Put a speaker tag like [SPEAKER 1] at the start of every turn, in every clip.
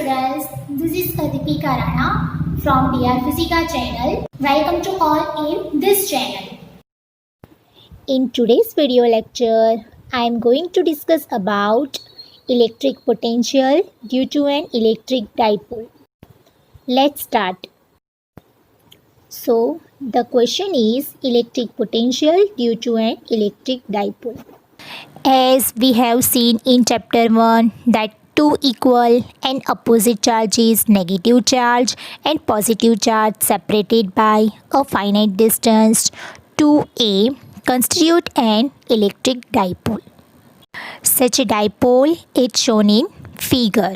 [SPEAKER 1] students, this is Deepika Rana from DR Physica channel. Welcome to all in this channel. In today's video lecture, I am going to discuss about electric potential due to an electric dipole. Let's start. So, the question is electric potential due to an electric dipole. As we have seen in chapter 1 that two equal and opposite charges, negative charge and positive charge separated by a finite distance 2a, constitute an electric dipole. Such a dipole is shown in figure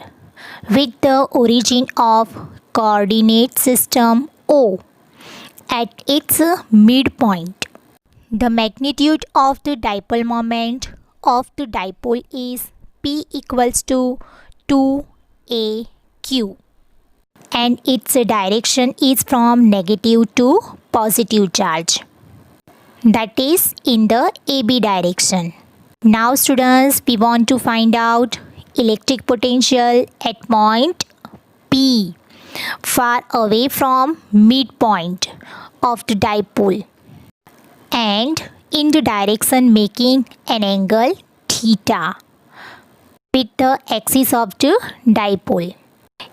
[SPEAKER 1] with the origin of coordinate system O at its midpoint. The magnitude of the dipole moment of the dipole is P equals to 2aq and its direction is from negative to positive charge, that is in the AB direction. Now students, we want to find out electric potential at point P far away from midpoint of the dipole and in the direction making an angle theta with the axis of the dipole.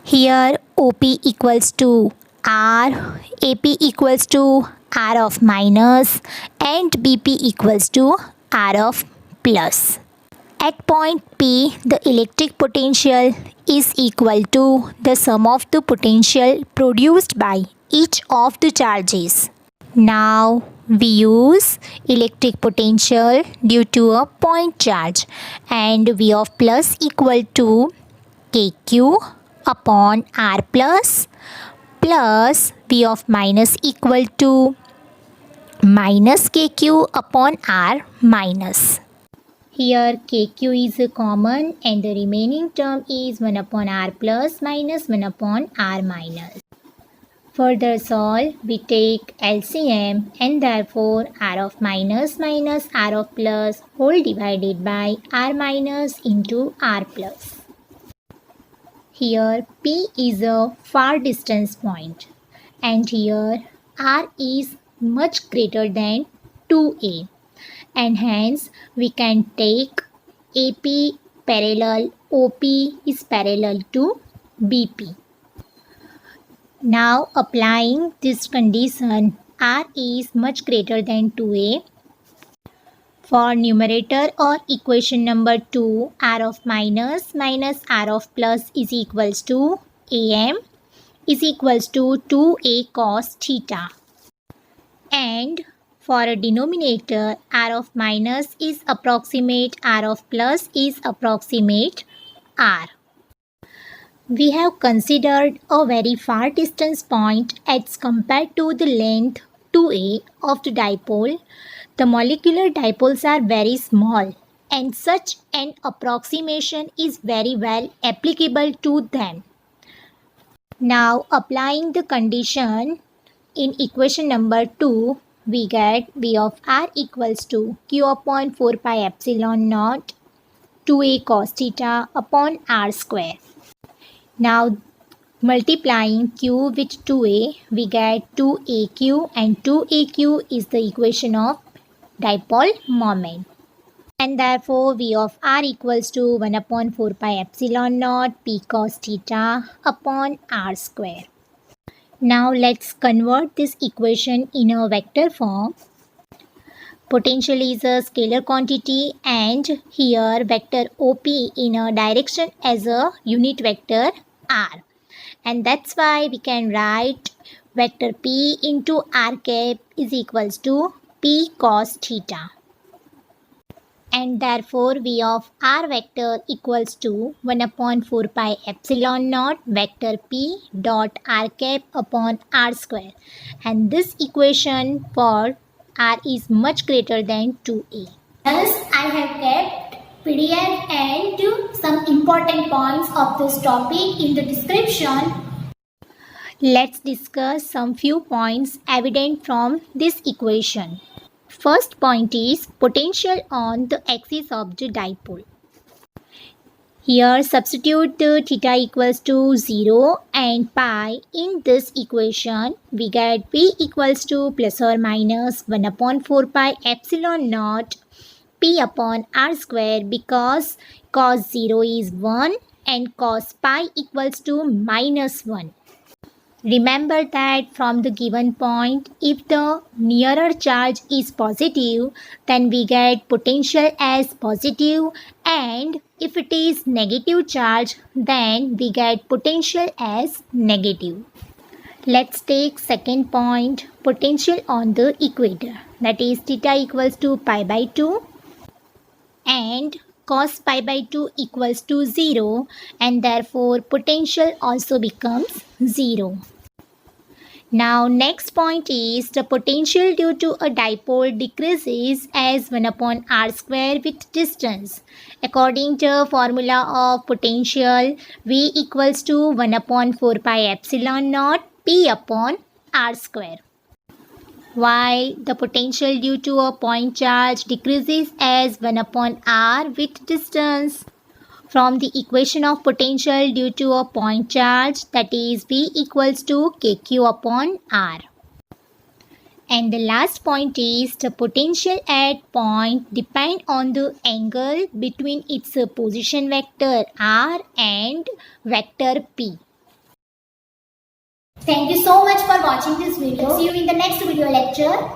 [SPEAKER 1] Here OP equals to R, AP equals to R of minus and BP equals to R of plus. At point P, the electric potential is equal to the sum of the potential produced by each of the charges. Now we use electric potential due to a point charge and V of plus equal to kq upon R plus V of minus equal to minus kq upon R minus. Here kq is common and the remaining term is 1 upon R plus minus 1 upon R minus. Further solve, we take LCM and therefore R of minus minus R of plus whole divided by R minus into R plus. Here P is a far distance point and here R is much greater than 2A and hence we can take AP parallel OP is parallel to BP. Now applying this condition, R is much greater than 2A. For numerator or equation number 2, R of minus minus R of plus is equals to AM is equals to 2A cos theta. And for a denominator, R of minus is approximate, R of plus is approximate R. We have considered a very far distance point as compared to the length 2a of the dipole. The molecular dipoles are very small and such an approximation is very well applicable to them. Now applying the condition in equation number 2, we get V of R equals to Q upon 4 pi epsilon naught 2a cos theta upon R square. Now multiplying q with 2a, we get 2aq and 2aq is the equation of dipole moment. And therefore V of R equals to 1 upon 4 pi epsilon naught p cos theta upon R square. Now let's convert this equation in a vector form. Potential is a scalar quantity and here vector OP in a direction as a unit vector R. And that's why we can write vector P into R cap is equals to P cos theta. And therefore V of R vector equals to 1 upon 4 pi epsilon naught vector P dot R cap upon R square. And this equation for R is much greater than 2A. Thus, I have kept PDF and some important points of this topic in the description. Let's discuss some few points evident from this equation. First point is potential on the axis of the dipole. Here substitute the theta equals to 0 and pi in this equation. We get p equals to plus or minus 1 upon 4 pi epsilon naught p upon r square, because cos 0 is 1 and cos pi equals to minus 1. Remember that from the given point, if the nearer charge is positive, then we get potential as positive, and if it is negative charge, then we get potential as negative. Let's take second point, potential on the equator. That is theta equals to pi by 2 and cos pi by 2 equals to 0, and therefore potential also becomes 0. Now next point is the potential due to a dipole decreases as 1 upon r square with distance. According to formula of potential, V equals to 1 upon 4 pi epsilon naught P upon r square. While the potential due to a point charge decreases as 1 upon r with distance. From the equation of potential due to a point charge, that is V equals to kq upon r. And the last point is the potential at point depend on the angle between its position vector r and vector p.
[SPEAKER 2] Thank you so much for watching this video. See you in the next video lecture.